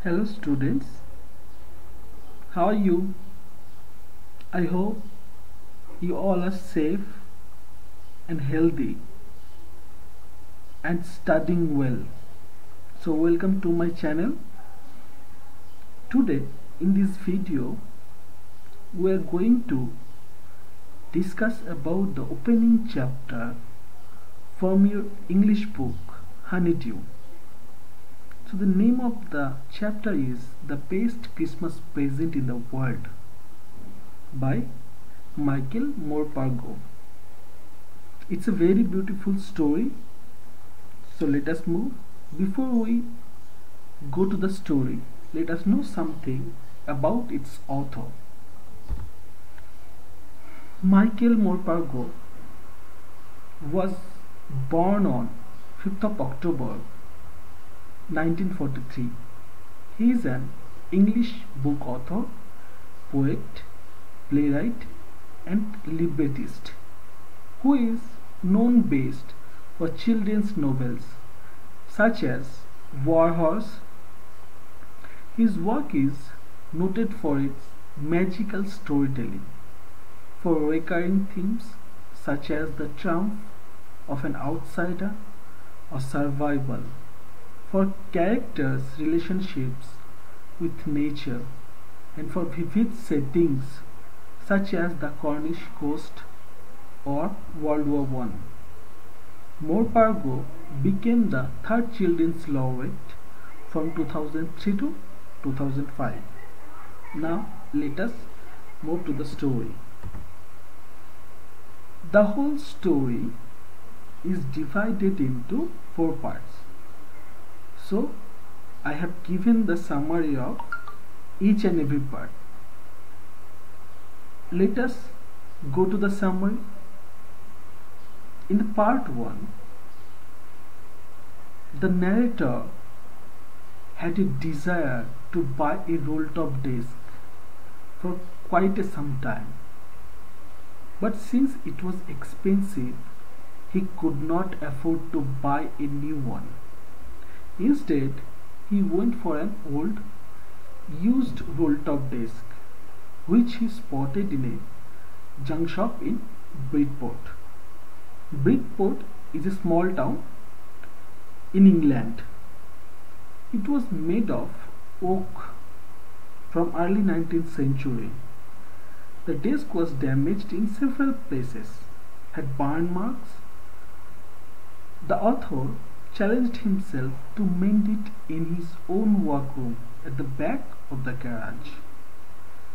Hello students, how are you? I hope you all are safe and healthy and studying well. So welcome to my channel. Today in this video we are going to discuss about the opening chapter from your English book Honeydew. So the name of the chapter is The Best Christmas Present in the World by Michael Morpurgo. It's a very beautiful story. So let us move. Before we go to the story, let us know something about its author. Michael Morpurgo was born on 5th of October 1943. He is an English book author, poet, playwright and librettist who is known best for children's novels such as War Horse. His work is noted for its magical storytelling, for recurring themes such as the triumph of an outsider or survival, for characters' relationships with nature, and for vivid settings such as the Cornish coast or World War I. Morpurgo became the third Children's Laureate from 2003 to 2005. Now let us move to the story. The whole story is divided into 4 parts. So I have given the summary of each and every part. Let us go to the summary. In the part 1, the narrator had a desire to buy a roll-top desk for quite some time, but since it was expensive, he could not afford to buy a new one. Instead, he went for an old, used roll-top desk, which he spotted in a junk shop in Bridport. Bridport is a small town in England. It was made of oak from early 19th century. The desk was damaged in several places, had burn marks. The author challenged himself to mend it in his own workroom at the back of the garage.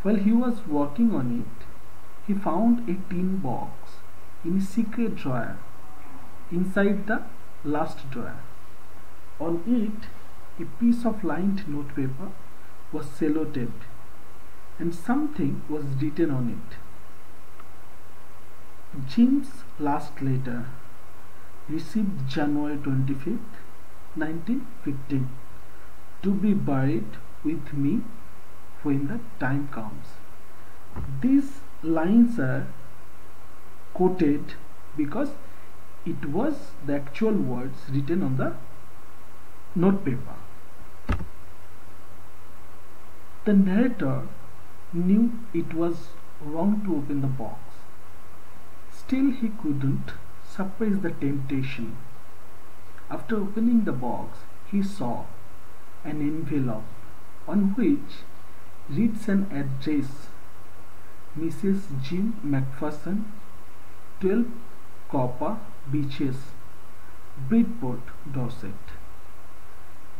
While he was working on it, he found a tin box in a secret drawer inside the last drawer. On it, a piece of lined notepaper was sellotaped and something was written on it. Jim's last letter, received January 25th, 1915, to be buried with me when the time comes. These lines are quoted because it was the actual words written on the notepaper. The narrator knew it was wrong to open the box. Still, he couldn't suppress the temptation. After opening the box, he saw an envelope on which reads an address: Mrs. Jim McPherson, 12 Copper Beaches, Bridport, Dorset.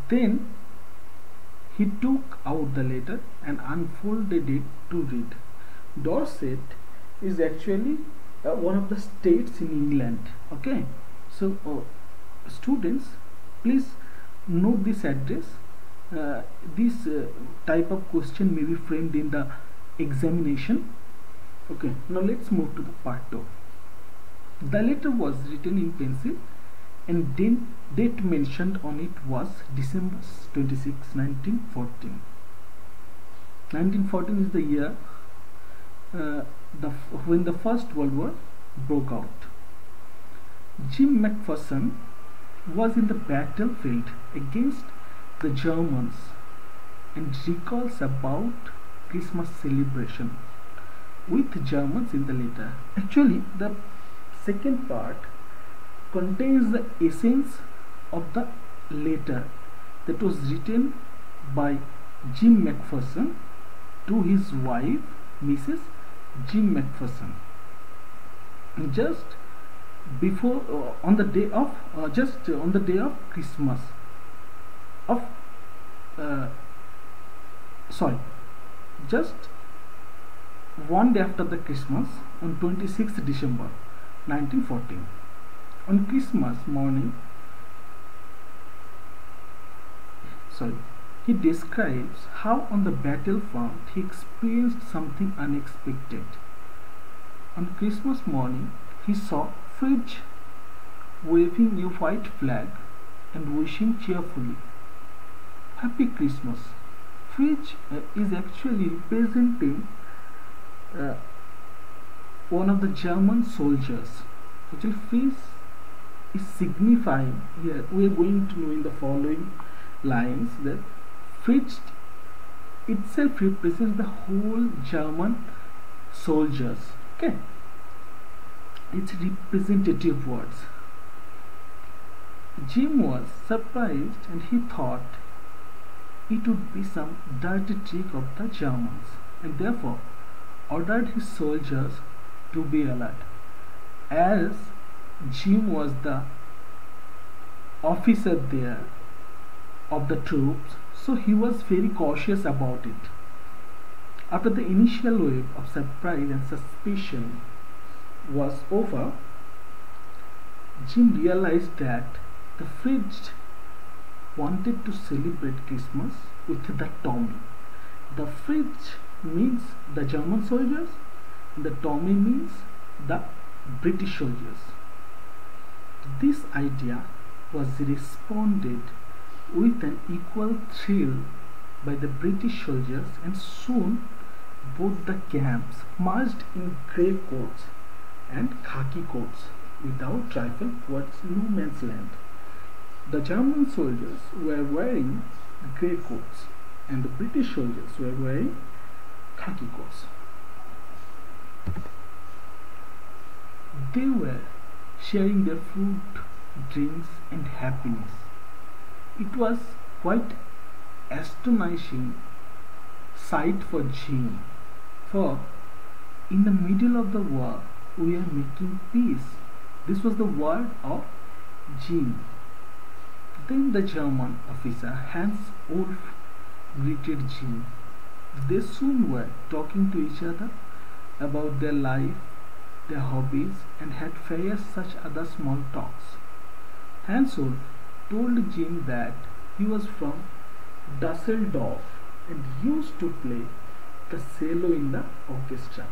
Then he took out the letter and unfolded it to read. Dorset is actually one of the states in England. Okay, so students, please note this address. This type of question may be framed in the examination. Okay, now let's move to the part 2. The letter was written in pencil and date mentioned on it was December 26, 1914. 1914 is the year when the First World War broke out. Jim McPherson was in the battlefield against the Germans and recalls about Christmas celebration with Germans in the letter. Actually, the second part contains the essence of the letter that was written by Jim McPherson to his wife, Mrs. Jim McPherson. Just before, on the day of Christmas of just one day after the Christmas, on 26th December 1914. On Christmas morning, he describes how on the battlefront he experienced something unexpected. On Christmas morning, he saw Fridge waving a white flag and wishing cheerfully, "Happy Christmas." Fridge is actually representing one of the German soldiers. Actually, Fridge is signifying here. We are going to know in the following lines that Fridge itself represents the whole German soldiers. Okay, it's representative words. Jim was surprised and he thought it would be some dirty trick of the Germans, and therefore ordered his soldiers to be alert. As Jim was the officer there of the troops, so he was very cautious about it. After the initial wave of surprise and suspicion was over, Jim realized that the Fridge wanted to celebrate Christmas with the Tommy. The Fridge means the German soldiers, and the Tommy means the British soldiers. This idea was responded with an equal thrill by the British soldiers, and soon both the camps marched in grey coats and khaki coats without rifle towards no man's land. The German soldiers were wearing grey coats and the British soldiers were wearing khaki coats. They were sharing their food, drinks and happiness. It was quite astonishing sight for Jim, for in the middle of the war we are making peace. This was the word of Jim. Then the German officer Hans Wolf greeted Jim. They soon were talking to each other about their life, their hobbies, and had various such other small talks. Hans Wolf told Jim that he was from Dusseldorf and used to play the cello in the orchestra.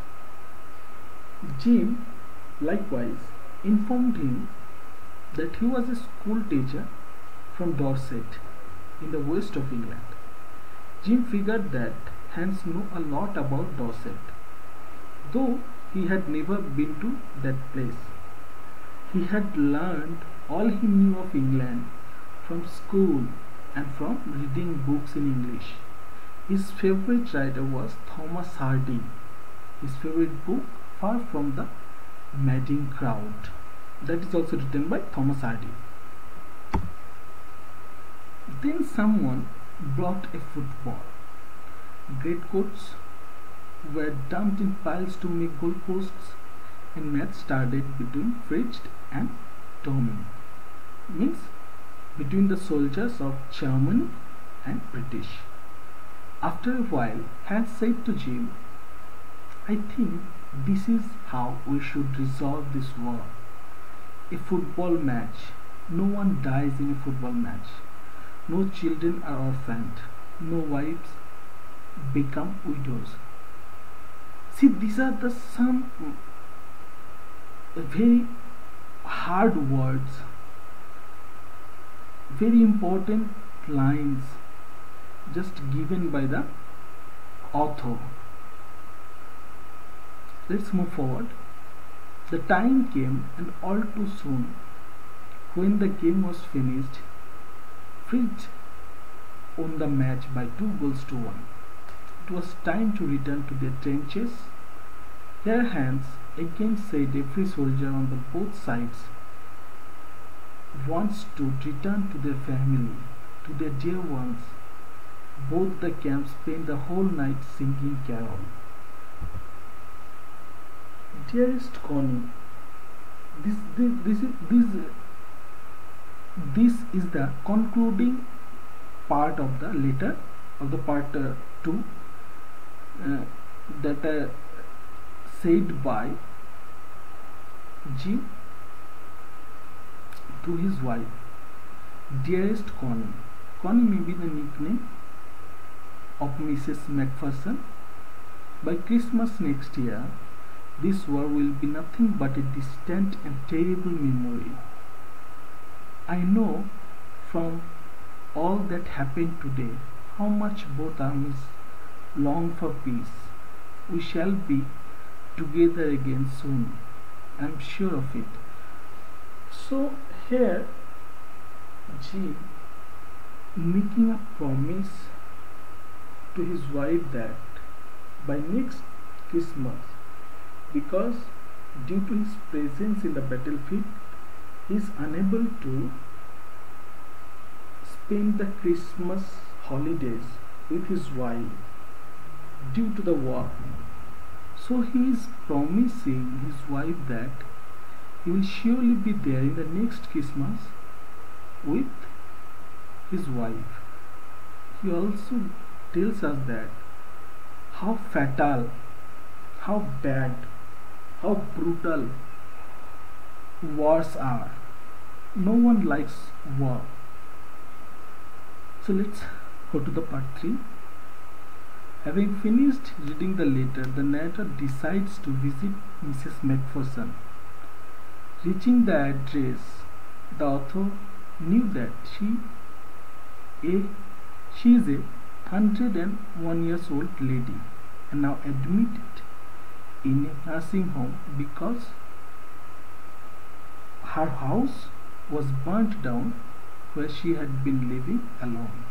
Jim likewise informed him that he was a school teacher from Dorset in the west of England. Jim figured that Hans knew a lot about Dorset, though he had never been to that place. He had learned all he knew of England from school and from reading books in English. His favorite writer was Thomas Hardy. His favorite book, Far from the Madding Crowd, that is also written by Thomas Hardy. Then someone brought a football. Greatcoats were dumped in piles to make goalposts, and match started between Fridge and Tommy, means between the soldiers of Germany and British. After a while, Hans said to Jim, "I think this is how we should resolve this war. A football match. No one dies in a football match. No children are orphaned. No wives become widows." See, these are the some very hard words, very important lines just given by the author. Let's move forward. The time came, and all too soon, when the game was finished, Fridge won the match by 2 goals to 1. It was time to return to their trenches. Their hands again said every soldier on the both sides wants to return to their family, to their dear ones. Both the camps spent the whole night singing carol. Dearest Connie, this is the concluding part of the letter of the part 2 that said by G to his wife. Dearest Connie. Connie may be the nickname of Mrs. Macpherson. By Christmas next year, this war will be nothing but a distant and terrible memory. I know from all that happened today how much both armies long for peace. We shall be together again soon. I am sure of it. So here G making a promise to his wife that by next Christmas, because due to his presence in the battlefield, he is unable to spend the Christmas holidays with his wife due to the war. So he is promising his wife that he will surely be there in the next Christmas with his wife. He also tells us that how fatal, how bad, how brutal wars are. No one likes war. So let's go to the part 3. Having finished reading the letter, the narrator decides to visit Mrs. Macpherson. Reaching the address, the author knew that she is a 101-year-old lady and now admitted in a nursing home because her house was burnt down where she had been living alone.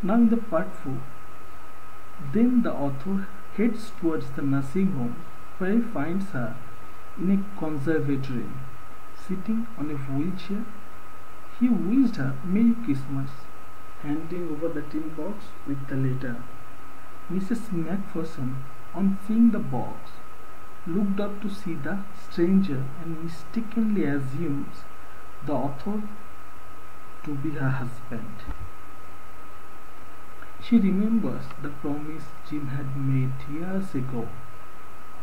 Now in the part 4, then the author heads towards the nursing home where he finds her in a conservatory, sitting on a wheelchair. He wished her Merry Christmas, handing over the tin box with the letter. Mrs. Macpherson, on seeing the box, looked up to see the stranger and mistakenly assumes the author to be her husband. She remembers the promise Jim had made years ago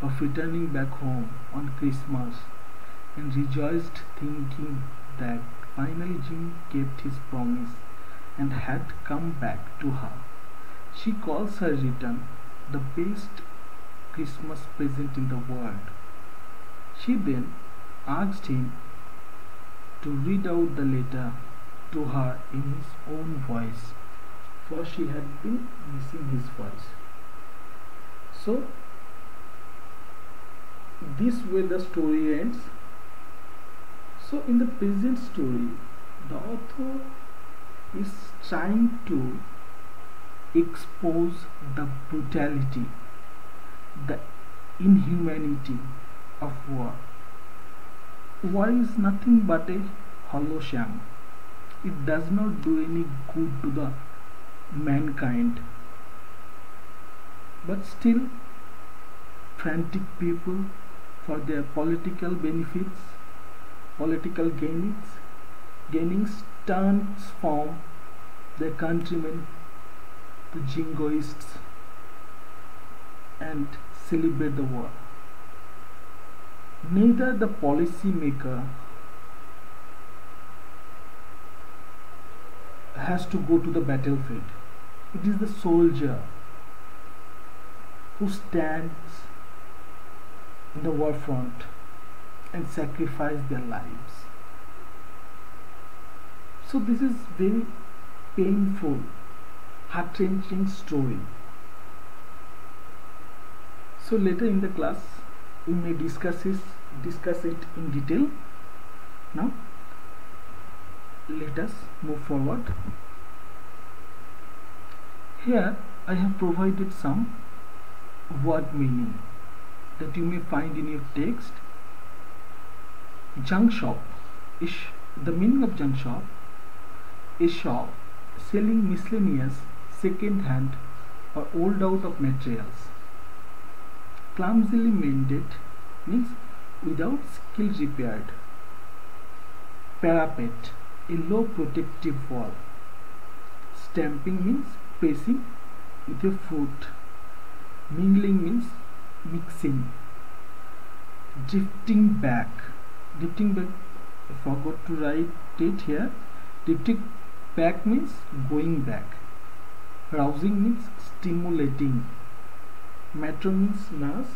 of returning back home on Christmas and rejoiced thinking that finally Jim kept his promise and had come back to her. She calls her return the best Christmas present in the world. She then asked him to read out the letter to her in his own voice, for she had been missing his voice. So this way the story ends. So in the present story, the author is trying to expose the brutality, the inhumanity of war. War is nothing but a hollow sham. It does not do any good to the mankind. But still, frantic people, for their political benefits, political gainings, transform their countrymen to jingoists and celebrate the war. Neither the policy maker has to go to the battlefield. It is the soldier who stands in the war front and sacrifice their lives. So this is very painful, heart-wrenching story. So later in the class we may discuss it in detail. Now let us move forward. Here I have provided some word meaning that you may find in your text. Junk shop is the meaning of junk shop is shop selling miscellaneous second-hand or old out of materials. Clumsily mended means without skill repaired. Parapet, a low protective wall. Stamping means pressing with your foot. Mingling means mixing. Drifting back. Drifting back, I forgot to write it here. Drifting back means going back. Rousing means stimulating. Matron means nurse.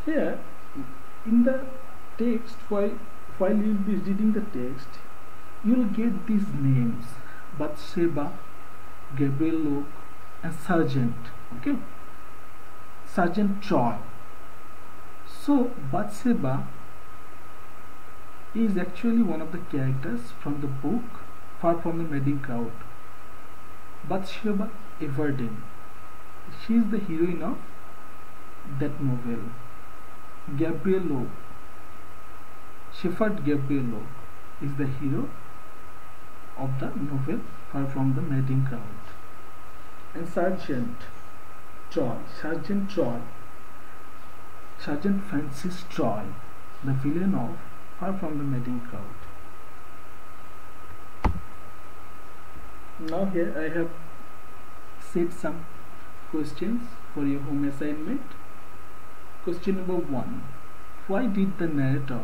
Here in the text, while you will be reading the text, you will get these names: Bathsheba, Gabriel Locke, and Sergeant. Okay, Sergeant Troy. So Bathsheba is actually one of the characters from the book Far From the Madding Crowd. Bathsheba Everdeen. She is the heroine of that novel. Gabriel Locke. Shepherd Gabriel Locke is the hero of the novel Far From the Madding Crowd. And Sergeant Troy. Sergeant Francis Troy, the villain of Far From the Madding Crowd. Now here I have set some questions for your home assignment. Question number 1. Why did the narrator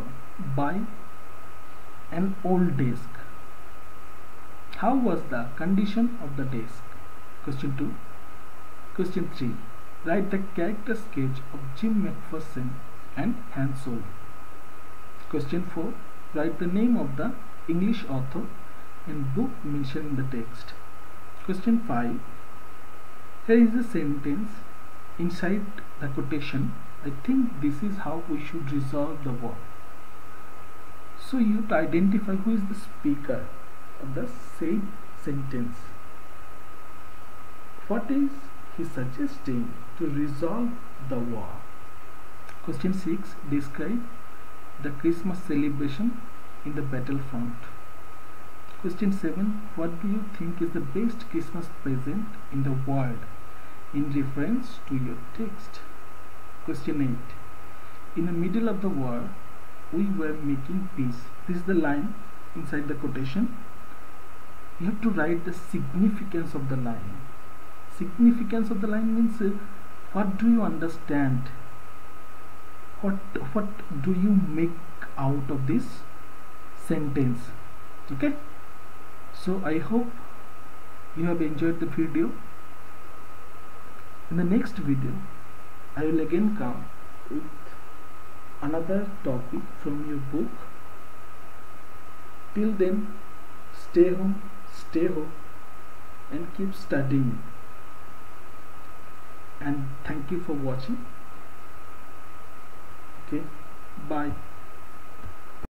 buy an old desk? How was the condition of the desk? Question 2. Question 3. Write the character sketch of Jim McPherson and Hansel. Question 4. Write the name of the English author and book mentioned in the text. Question 5. Here is a sentence inside the quotation. I think this is how we should resolve the work. So you have to identify who is the speaker of the said sentence. What is he suggesting to resolve the war? Question 6. Describe the Christmas celebration in the battlefront. Question 7. What do you think is the best Christmas present in the world in reference to your text? Question 8. In the middle of the war, we were making peace. This is the line inside the quotation. You have to write the significance of the line. Significance of the line means what do you understand? What do you make out of this sentence? Okay? So I hope you have enjoyed the video. In the next video, I will again come with another topic from your book. Till then, stay home, and keep studying. And thank you for watching. Okay, bye.